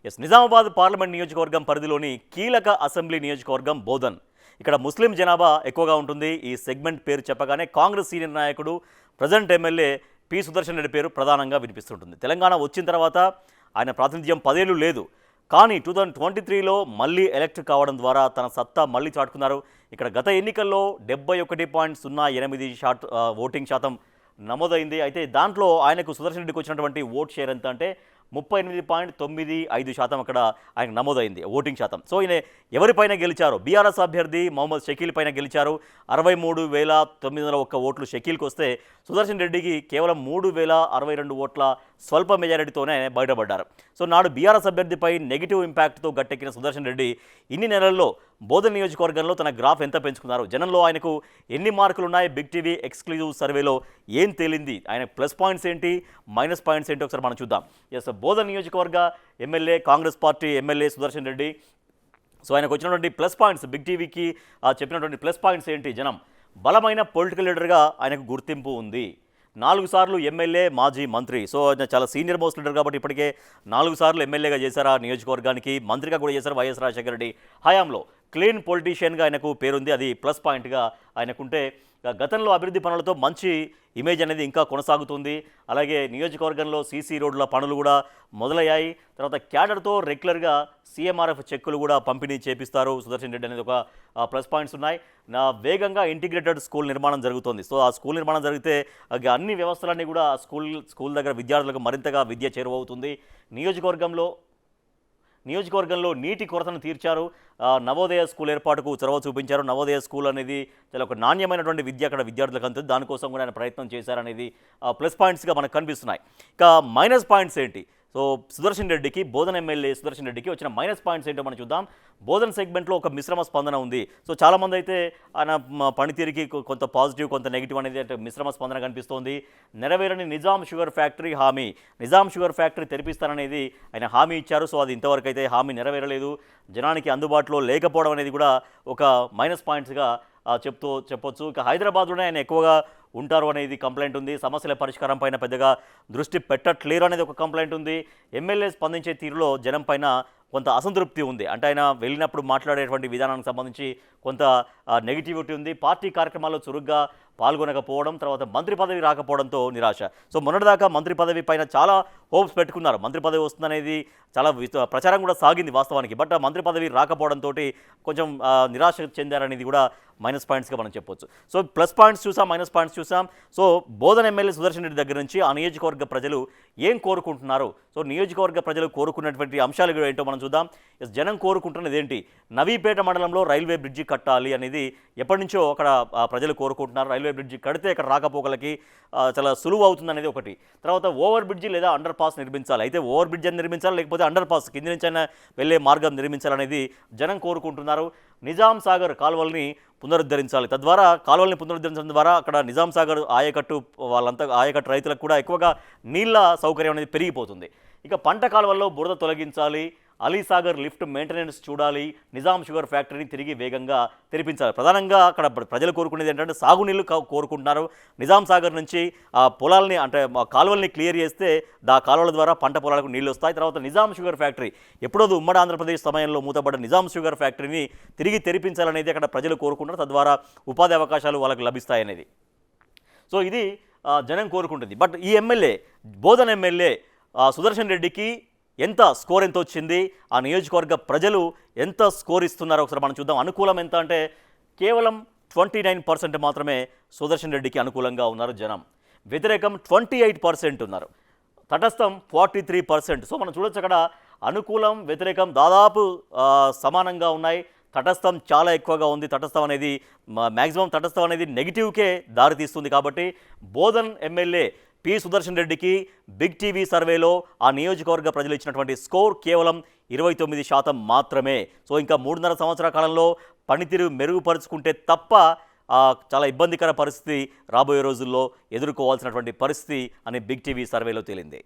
Nizamabad parliament నియోజకవర్గం పరిధిలోని కీలక అసెంబ్లీ నియోజకవర్గం బోధన్. ఇక్కడ ముస్లిం జనాభా ఎక్కువగా ఉంటుంది. ఈ సెగ్మెంట్ పేరు చెప్పగానే కాంగ్రెస్ సీనియర్ నాయకుడు present MLA P Sudarshan Reddy పేరు ప్రధానంగా వినిపిస్తుంటుంది. తెలంగాణ వచ్చిన తర్వాత ఆయన ప్రాతినిధ్యం 10 ఏళ్ళు లేదు, కానీ 2023లో మళ్ళీ ఎలక్ట్ కావడం ద్వారా తన సత్తా మళ్ళీ చాటుకున్నారు. ఇక్కడ గత ఎన్నికల్లో 71.08% ఓటింగ్ శాతం నమోదైంది. అయితే దాంట్లో ఆయనకు సుదర్శన్ రెడ్డికి వచ్చినటువంటి ఓట్ షేర్ ఎంత అంటే 38.95% అక్కడ ఆయనకు నమోదైంది ఓటింగ్ శాతం. సో ఈయన ఎవరిపైన గెలిచారు? బీఆర్ఎస్ అభ్యర్థి మొహమ్మద్ షకీల్ పైన గెలిచారు. 63,901 ఓట్లు షకీల్కి వస్తే సుదర్శన్ రెడ్డికి కేవలం 3,062 ఓట్ల స్వల్ప మెజారిటీతోనే బయటపడ్డారు. సో నాడు బీఆర్ఎస్ అభ్యర్థిపై నెగిటివ్ ఇంపాక్ట్తో గట్టెక్కిన సుదర్శన్ రెడ్డి ఇన్ని నెలల్లో బోధన్ నియోజకవర్గంలో తన గ్రాఫ్ ఎంత పెంచుకున్నారు, జనంలో ఆయనకు ఎన్ని మార్కులు ఉన్నాయి, బిగ్ టీవీ ఎక్స్క్లూజివ్ సర్వేలో ఏం తేలింది, ఆయన ప్లస్ పాయింట్స్ ఏంటి, మైనస్ పాయింట్స్ ఏంటి ఒకసారి మనం చూద్దాం. బోధన్ నియోజకవర్గ MLA, Congress party MLA Sudarshan Reddy. So ఆయనకు వచ్చినటువంటి ప్లస్ పాయింట్స్, బిగ్ టీవీకి చెప్పినటువంటి ప్లస్ పాయింట్స్ ఏంటి? జనం బలమైన పొలిటికల్ లీడర్గా ఆయనకు గుర్తింపు ఉంది. 4 సార్లు ఎమ్మెల్యే, మాజీ మంత్రి. సో ఆయన చాలా సీనియర్ మోస్ట్ లీడర్ కాబట్టి ఇప్పటికే 4 సార్లు ఎమ్మెల్యేగా చేశారు ఆ నియోజకవర్గానికి, మంత్రిగా కూడా చేశారు వైఎస్ రాజశేఖర రెడ్డి హయాంలో. క్లీన్ పొలిటీషియన్గా ఆయనకు పేరుంది, అది ప్లస్ పాయింట్గా ఆయనకుంటే గతంలో అభివృద్ధి పనులతో మంచి ఇమేజ్ అనేది ఇంకా కొనసాగుతుంది. అలాగే నియోజకవర్గంలో సీసీ రోడ్ల పనులు కూడా మొదలయ్యాయి. తర్వాత క్యాడర్తో రెగ్యులర్గా సీఎంఆర్ఎఫ్ చెక్కులు కూడా పంపిణీ చేపిస్తారు సుదర్శన్ రెడ్డి అనేది ఒక ప్లస్ పాయింట్స్ ఉన్నాయి. వేగంగా ఇంటిగ్రేటెడ్ స్కూల్ నిర్మాణం జరుగుతుంది. సో ఆ స్కూల్ నిర్మాణం జరిగితే అన్ని వ్యవస్థలన్నీ కూడా స్కూల్ దగ్గర విద్యార్థులకు మరింతగా విద్య చేరువవుతుంది. నియోజకవర్గంలో నీటి కొరతను తీర్చారు. నవోదయ స్కూల్ ఏర్పాటుకు చొరవ చూపించారు. నవోదయ స్కూల్ అనేది చాలా ఒక నాణ్యమైనటువంటి విద్య అక్కడ విద్యార్థులకు అందుతుంది. దానికోసం కూడా ఆయన ప్రయత్నం చేశారనేది ప్లస్ పాయింట్స్గా మనకు కనిపిస్తున్నాయి. ఇక మైనస్ పాయింట్స్ ఏంటి? సో సుదర్శన్ రెడ్డికి, బోధన్ ఎమ్మెల్యే సుదర్శన్ రెడ్డికి వచ్చిన మైనస్ పాయింట్స్ ఏంటో మనం చూద్దాం. బోధన్ సెగ్మెంట్లో ఒక మిశ్రమ స్పందన ఉంది. సో చాలామంది అయితే ఆయన పనితీరుకి కొంత పాజిటివ్, కొంత నెగిటివ్ అనేది అంటే మిశ్రమ స్పందన కనిపిస్తోంది. నెరవేరని నిజాం షుగర్ ఫ్యాక్టరీ హామీ, నిజాం షుగర్ ఫ్యాక్టరీ తెరిపిస్తారనేది ఆయన హామీ ఇచ్చారు. సో అది ఇంతవరకు అయితే హామీ నెరవేరలేదు. జనానికి అందుబాటులో లేకపోవడం అనేది కూడా ఒక మైనస్ పాయింట్స్గా చెప్పొచ్చు. ఇక హైదరాబాద్లోనే ఆయన ఎక్కువగా ఉంటారు అనేది కంప్లైంట్ ఉంది. సమస్యల పరిష్కారం పైన పెద్దగా దృష్టి పెట్టట్లేరు అనేది ఒక కంప్లైంట్ ఉంది. ఎమ్మెల్యే స్పందించే తీరులో జనం పైన కొంత అసంతృప్తి ఉంది. అంటే ఆయన వెళ్ళినప్పుడు మాట్లాడేటువంటి విధానానికి సంబంధించి కొంత నెగిటివిటీ ఉంది. పార్టీ కార్యక్రమాల్లో చురుగ్గా పాల్గొనకపోవడం, తర్వాత మంత్రి పదవి రాకపోవడంతో నిరాశ. సో మొన్నటిదాకా మంత్రి పదవి పైన చాలా హోప్స్ పెట్టుకున్నారు. మంత్రి పదవి వస్తుందనేది చాలా ప్రచారం కూడా సాగింది వాస్తవానికి. బట్ మంత్రి పదవి రాకపోవడంతో కొంచెం నిరాశ చెందారనేది కూడా మైనస్ పాయింట్స్గా మనం చెప్పొచ్చు. సో ప్లస్ పాయింట్స్ చూసాం, మైనస్ పాయింట్స్ చూసాం. సో బోధన్ ఎమ్మెల్యే సుదర్శన్ రెడ్డి దగ్గర నుంచి ఆ నియోజకవర్గ ప్రజలు ఏం కోరుకుంటున్నారు, సో నియోజకవర్గ ప్రజలు కోరుకున్నటువంటి అంశాలు ఏంటో మనం చూద్దాం. జనం కోరుకుంటున్నది ఏంటి? నవీపేట మండలంలో రైల్వే బ్రిడ్జి కట్టాలి అనేది ఎప్పటి నుంచో అక్కడ ప్రజలు కోరుకుంటున్నారు. రైల్వే బ్రిడ్జి కడితే అక్కడ రాకపోకలకి చాలా సులువు అవుతుంది అనేది ఒకటి. తర్వాత ఓవర్ బ్రిడ్జి లేదా అండర్ పాస్ నిర్మించాలి. అయితే ఓవర్ బ్రిడ్జ్ అని నిర్మించాలి, లేకపోతే అండర్ పాస్ కింది నుంచి అయినా వెళ్ళే మార్గం నిర్మించాలనేది జనం కోరుకుంటున్నారు. నిజాం సాగర్ కాలువల్ని పునరుద్ధరించాలి. తద్వారా కాలువల్ని పునరుద్ధరించడం ద్వారా అక్కడ నిజాం సాగర్ ఆయకట్టు ఆయకట్టు రైతులకు కూడా ఎక్కువగా నీళ్ళ సౌకర్యం అనేది పెరిగిపోతుంది. ఇక పంట కాలువల్లో బురద తొలగించాలి. అలీసాగర్ లిఫ్ట్ మెయింటెనెన్స్ చూడాలి. నిజాం షుగర్ ఫ్యాక్టరీని తిరిగి వేగంగా తెరిపించాలి. ప్రధానంగా అక్కడ ప్రజలు కోరుకునేది ఏంటంటే సాగునీళ్ళు కోరుకుంటున్నారు. నిజాం సాగర్ నుంచి ఆ పొలాలని అంటే కాలువల్ని క్లియర్ చేస్తే ఆ కాలువల ద్వారా పంట పొలాలకు నీళ్ళు వస్తాయి. తర్వాత నిజాం షుగర్ ఫ్యాక్టరీ ఎప్పుడో ఉమ్మడి ఆంధ్రప్రదేశ్ సమయంలో మూతపడ్డ నిజాం షుగర్ ఫ్యాక్టరీని తిరిగి తెరిపించాలనేది అక్కడ ప్రజలు కోరుకుంటారు. తద్వారా ఉపాధి అవకాశాలు వాళ్ళకు లభిస్తాయనేది. సో ఇది జనం కోరుకుంటుంది. బట్ ఈ ఎమ్మెల్యే, బోధన్ ఎమ్మెల్యే సుదర్శన్ రెడ్డికి ఎంత స్కోర్ ఎంత వచ్చింది, ఆ నియోజకవర్గ ప్రజలు ఎంత స్కోర్ ఇస్తున్నారో ఒకసారి మనం చూద్దాం. అనుకూలం ఎంత అంటే కేవలం 29% మాత్రమే సుదర్శన్ రెడ్డికి అనుకూలంగా ఉన్నారు జనం. వ్యతిరేకం 28% ఉన్నారు. తటస్థం 43%. సో మనం చూడొచ్చు అక్కడ అనుకూలం, వ్యతిరేకం దాదాపు సమానంగా ఉన్నాయి. తటస్థం చాలా ఎక్కువగా ఉంది. తటస్థం అనేది మ్యాక్సిమం తటస్థం అనేది నెగిటివ్కే దారితీస్తుంది. కాబట్టి బోధన్ ఎమ్మెల్యే పి సుదర్శన్ రెడ్డికి బిగ్ టీవీ సర్వేలో ఆ నియోజకవర్గ ప్రజలు ఇచ్చినటువంటి స్కోర్ కేవలం 29% మాత్రమే. సో ఇంకా 3.5 సంవత్సరాల కాలంలో పనితీరు మెరుగుపరుచుకుంటే తప్ప చాలా ఇబ్బందికర పరిస్థితి రాబోయే రోజుల్లో ఎదుర్కోవాల్సినటువంటి పరిస్థితి అని బిగ్ టీవీ సర్వేలో తేలింది.